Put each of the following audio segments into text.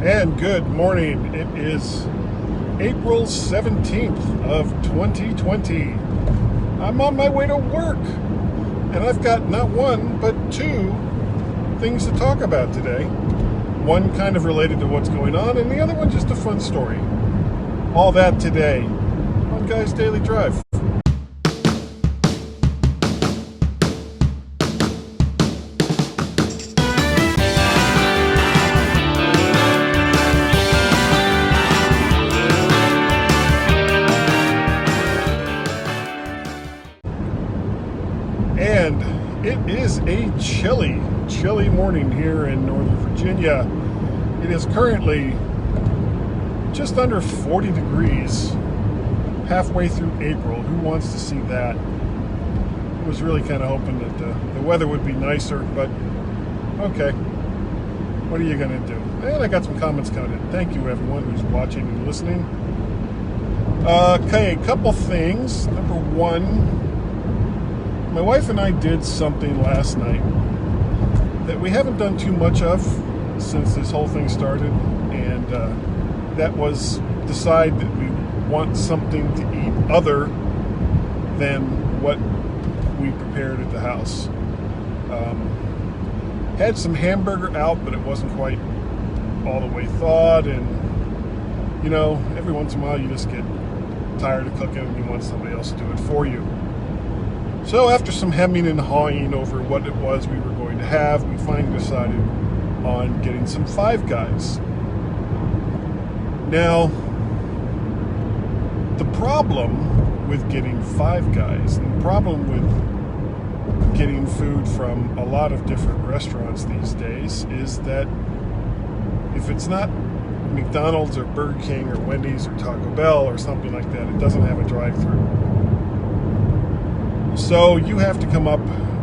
And good morning. It is April 17th of 2020. I'm on my way to work, and I've got not one, but two things to talk about today. One kind of related to what's going on, and the other one just a fun story. All that today on Guy's Daily Drive. And it is a chilly morning here in Northern Virginia. It is currently just under 40 degrees, halfway through April. Who wants to see that? I was really kind of hoping that the weather would be nicer, but okay. What are you going to do? And I got some comments coming in. Thank you, everyone who's watching and listening. Okay, a couple things. Number one, my wife and I did something last night that we haven't done too much of since this whole thing started, and that was decide that we want something to eat other than what we prepared at the house. Had some hamburger out, but it wasn't quite all the way thawed, and every once in a while you just get tired of cooking and you want somebody else to do it for you. So after some hemming and hawing over what it was we were going to have, we finally decided on getting some Five Guys. Now, the problem with getting Five Guys, and the problem with getting food from a lot of different restaurants these days, is that if it's not McDonald's or Burger King or Wendy's or Taco Bell or something like that, it doesn't have a drive-thru. So you have to come up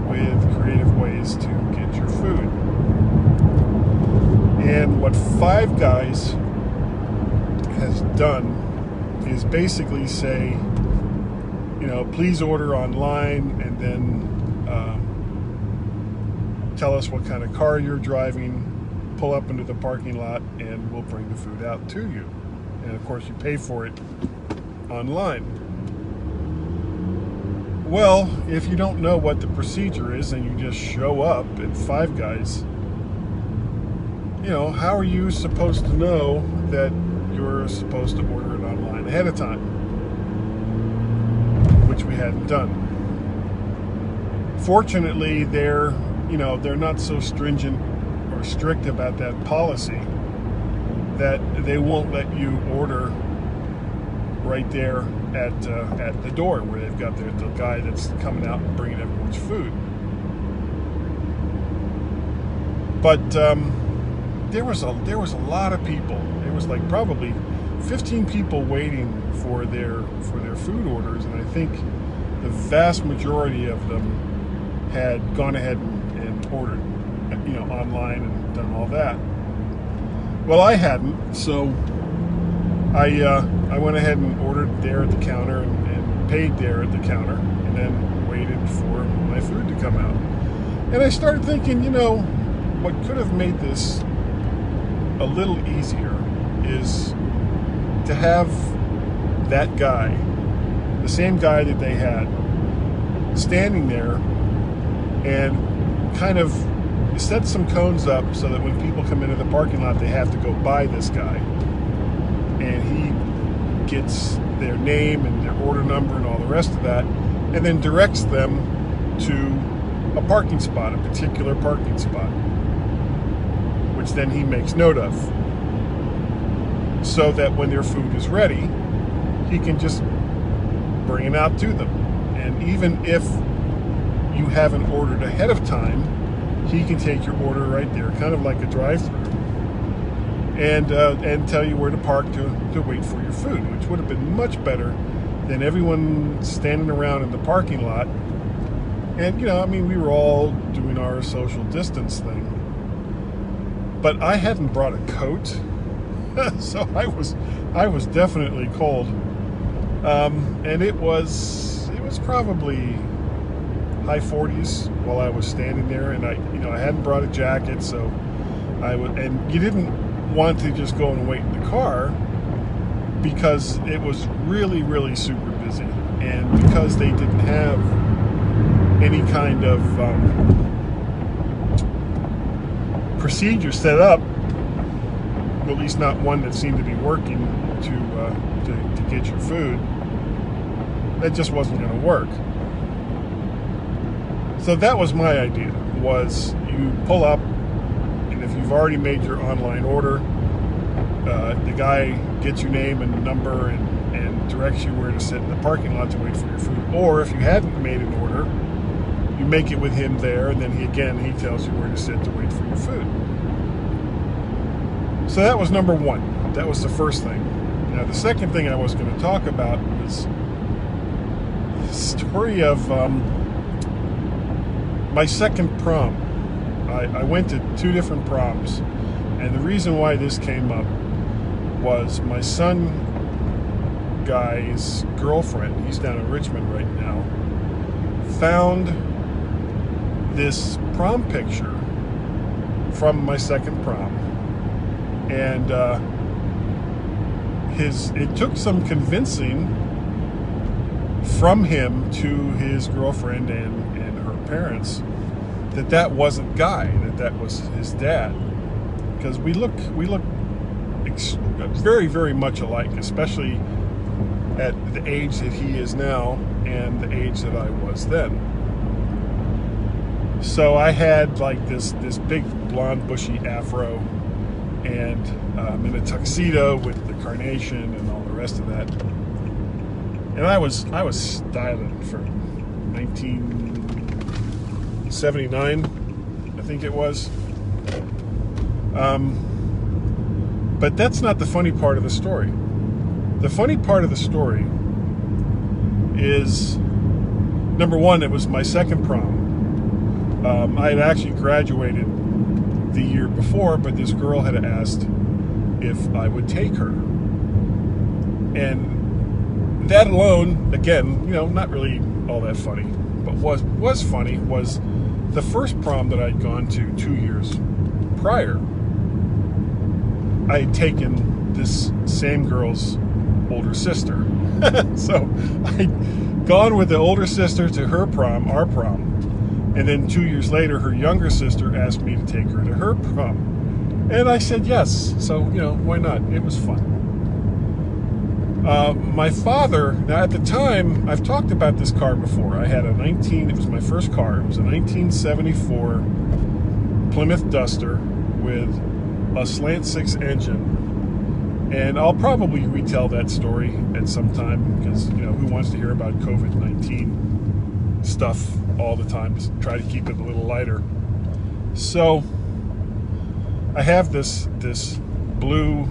with creative ways to get your food. And what Five Guys has done is basically say, please order online, and then tell us what kind of car you're driving, pull up into the parking lot, and we'll bring the food out to you. And of course you pay for it online. Well, if you don't know what the procedure is and you just show up at Five Guys, how are you supposed to know that you're supposed to order it online ahead of time? Which we hadn't done. Fortunately, they're not so stringent or strict about that policy that they won't let you order right there at the door where they've got the guy that's coming out and bringing everyone's food. But there was a lot of people. It was like probably 15 people waiting for their food orders, and I think the vast majority of them had gone ahead and ordered, online and done all that. Well, I hadn't, so I went ahead and ordered there at the counter and paid there at the counter, and then waited for my food to come out. And I started thinking, what could have made this a little easier is to have that guy, the same guy that they had, standing there and kind of set some cones up so that when people come into the parking lot, they have to go by this guy. And he gets their name and their order number and all the rest of that, and then directs them to a parking spot, a particular parking spot, which then he makes note of, so that when their food is ready, he can just bring it out to them. And even if you haven't ordered ahead of time, he can take your order right there, kind of like a drive-thru, and tell you where to park to wait for your food, which would have been much better than everyone standing around in the parking lot. And, we were all doing our social distance thing. But I hadn't brought a coat, so I was definitely cold. And it was probably high 40s while I was standing there, and I hadn't brought a jacket, so I would. And you didn't want to just go and wait in the car because it was really, really super busy. And because they didn't have any kind of procedure set up, at least not one that seemed to be working to get your food, that just wasn't going to work. So that was my idea, was you pull up, and if you've already made your online order, the guy gets your name and number and directs you where to sit in the parking lot to wait for your food. Or if you hadn't made an order, you make it with him there, and then he tells you where to sit to wait for your food. So that was number one. That was the first thing. Now, the second thing I was going to talk about was the story of my second prom. I went to 2 different proms, and the reason why this came up was my son guy's girlfriend, he's down in Richmond right now, found this prom picture from my second prom, and it took some convincing from him to his girlfriend and her parents that wasn't Guy, that was his dad, because we look very, very much alike, especially at the age that he is now and the age that I was then. So I had like this big blonde bushy afro, and in a tuxedo with the carnation and all the rest of that. And I was styling for 1979, I think it was. But that's not the funny part of the story. The funny part of the story is, number one, it was my second prom. I had actually graduated the year before, but this girl had asked if I would take her. And that alone, again, not really all that funny, but was funny, was the first prom that I'd gone to 2 years prior. I had taken this same girl's older sister. So I'd gone with the older sister to her prom, our prom, and then 2 years later, her younger sister asked me to take her to her prom. And I said yes. So, why not? It was fun. My father, now at the time, I've talked about this car before. I had it was my first car. It was a 1974 Plymouth Duster with a slant 6 engine. And I'll probably retell that story at some time because, who wants to hear about COVID-19 stuff all the time? Just try to keep it a little lighter. So I have this blue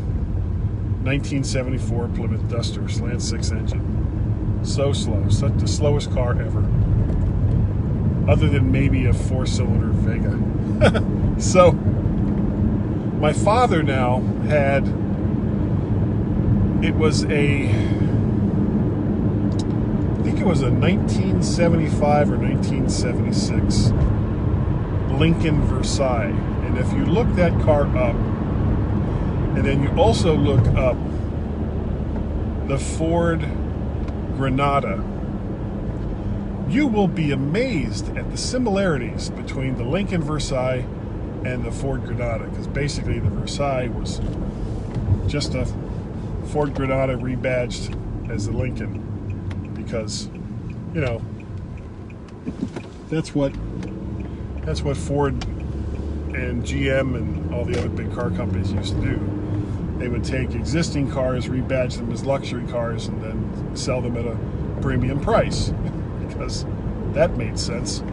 1974 Plymouth Duster, slant 6 engine. So slow, such the slowest car ever, other than maybe a 4-cylinder Vega. So my father now had, I think it was a 1975 or 1976 Lincoln Versailles. And if you look that car up, and then you also look up the Ford Granada, you will be amazed at the similarities between the Lincoln Versailles and the Ford Granada, because basically the Versailles was just a Ford Granada rebadged as the Lincoln, because that's what Ford and GM and all the other big car companies used to do. They would take existing cars, rebadge them as luxury cars, and then sell them at a premium price, because that made sense.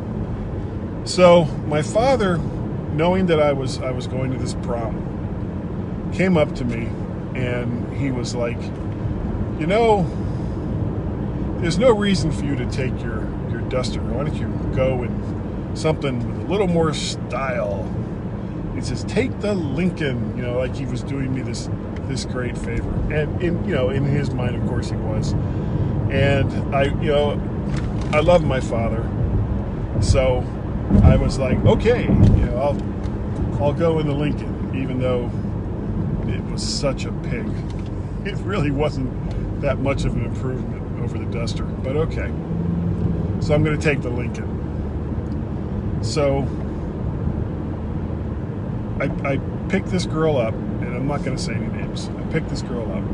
So my father, knowing that I was going to this prom, came up to me and he was like, there's no reason for you to take your Duster. Why don't you go in something with a little more style? He says, take the Lincoln, like he was doing me this great favor. And in his mind, of course he was. And I love my father. So I was like, okay, I'll go in the Lincoln, even though it was such a pig. It really wasn't that much of an improvement over the Duster, but okay. So I'm going to take the Lincoln. So I picked this girl up, and I'm not going to say any names. I picked this girl up,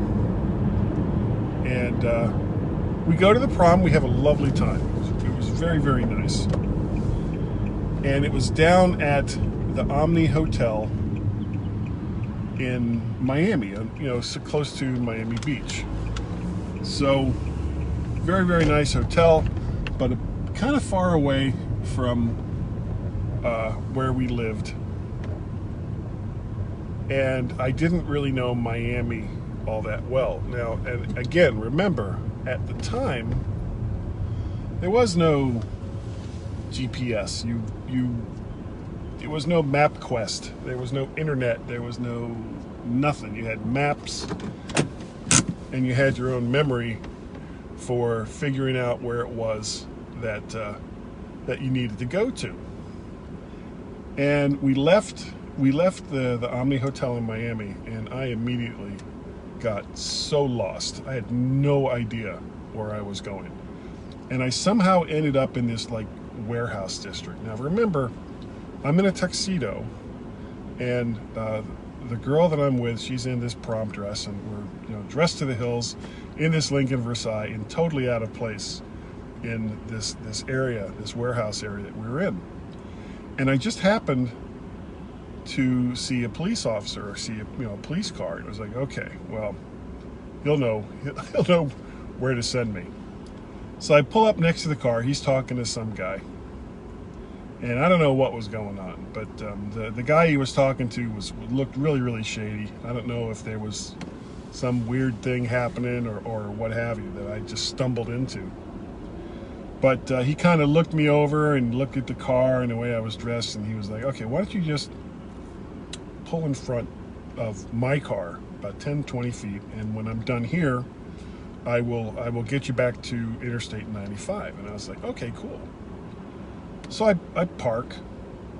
and we go to the prom. We have a lovely time. It was very, very nice. And it was down at the Omni Hotel in Miami, so close to Miami Beach. So, very, very nice hotel, but kind of far away from where we lived. And I didn't really know Miami all that well. Now, and again, remember, at the time, there was no GPS. There was no MapQuest. There was no internet. There was no nothing. You had maps, and you had your own memory for figuring out where it was that you needed to go to. And we left the Omni Hotel in Miami, and I immediately got so lost. I had no idea where I was going. And I somehow ended up in this like warehouse district. Now remember, I'm in a tuxedo, and the girl that I'm with, she's in this prom dress, and we're dressed to the hills in this Lincoln Versailles, and totally out of place in this area, this warehouse area that we were in. And I just happened to see a police officer, or see a police car. And I was like, okay, well, he'll know where to send me. So I pull up next to the car. He's talking to some guy, and I don't know what was going on, but the guy he was talking to looked really, really shady. I don't know if there was some weird thing happening or what have you that I just stumbled into. But he kind of looked me over and looked at the car and the way I was dressed, and he was like, okay, why don't you just pull in front of my car about 10, 20 feet, and when I'm done here, I will get you back to Interstate 95. And I was like, okay, cool. So I park,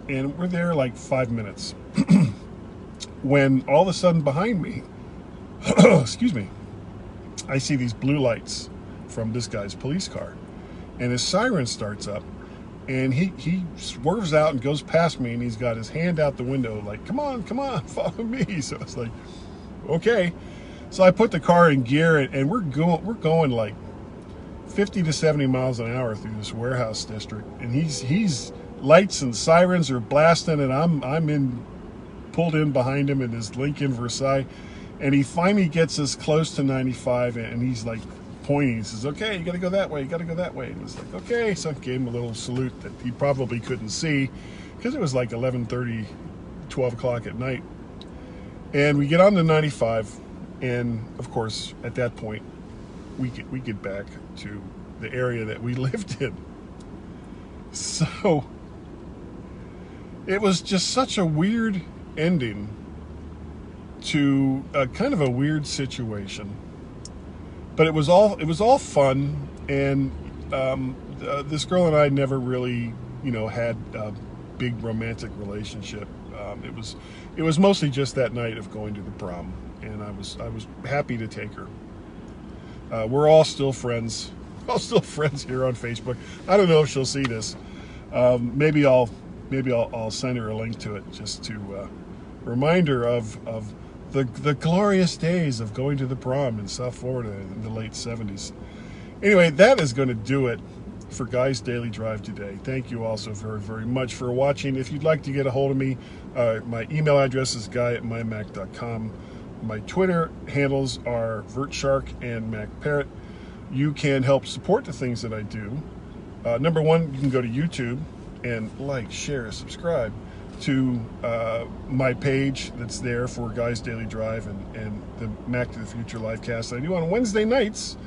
and we're there like 5 minutes when all of a sudden behind me, excuse me, I see these blue lights from this guy's police car, and his siren starts up, and he swerves out and goes past me, and he's got his hand out the window like, come on, follow me. So I was like, okay. So I put the car in gear, and we're going like 50 to 70 miles an hour through this warehouse district, and he's lights and sirens are blasting, and I'm pulled in behind him in his Lincoln Versailles, and he finally gets us close to 95, and he's like pointing. He says, okay, you got to go that way, and it's like, okay. So I gave him a little salute that he probably couldn't see because it was like 11:30, 12 o'clock at night, and we get on to 95. And of course, at that point, we get back to the area that we lived in. So it was just such a weird ending to a kind of a weird situation. But it was all fun, and this girl and I never really, had a big romantic relationship. It was mostly just that night of going to the prom. And I was happy to take her. We're all still friends. All still friends here on Facebook. I don't know if she'll see this. Maybe I'll send her a link to it just to remind her of the glorious days of going to the prom in South Florida in the late 70s. Anyway, that is going to do it for Guy's Daily Drive today. Thank you all so very, very much for watching. If you'd like to get a hold of me, my email address is guy@mymac.com. My Twitter handles are VertShark and MacParrot. You can help support the things that I do. Number one, you can go to YouTube and like, share, subscribe to my page that's there for Guy's Daily Drive and the Mac to the Future live cast I do on Wednesday nights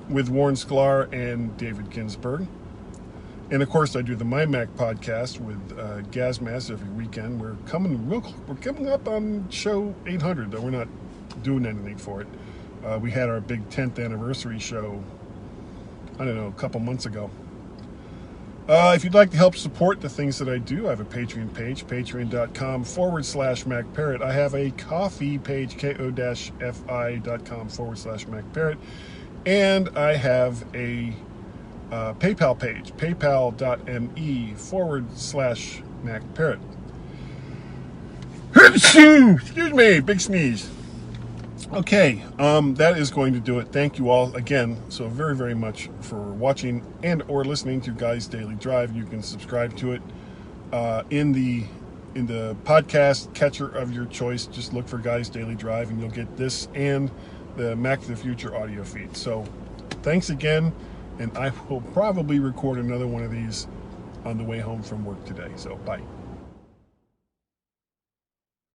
with Warren Sklar and David Ginsburg. And of course, I do the MyMac Podcast with Gazmas every weekend. We're coming up on show 800, though we're not doing anything for it. We had our big 10th anniversary show, I don't know, a couple months ago. If you'd like to help support the things that I do, I have a Patreon page, patreon.com/MacParrot. I have a Ko-fi page, ko-fi.com/MacParrot. And I have a PayPal page, paypal.me/MacParrot. Excuse me, big sneeze. Okay, that is going to do it. Thank you all again so very, very much for watching and or listening to Guy's Daily Drive. You can subscribe to it in the podcast catcher of your choice. Just look for Guy's Daily Drive and you'll get this and the Mac to the Future audio feed. So thanks again, and I will probably record another one of these on the way home from work today. So bye.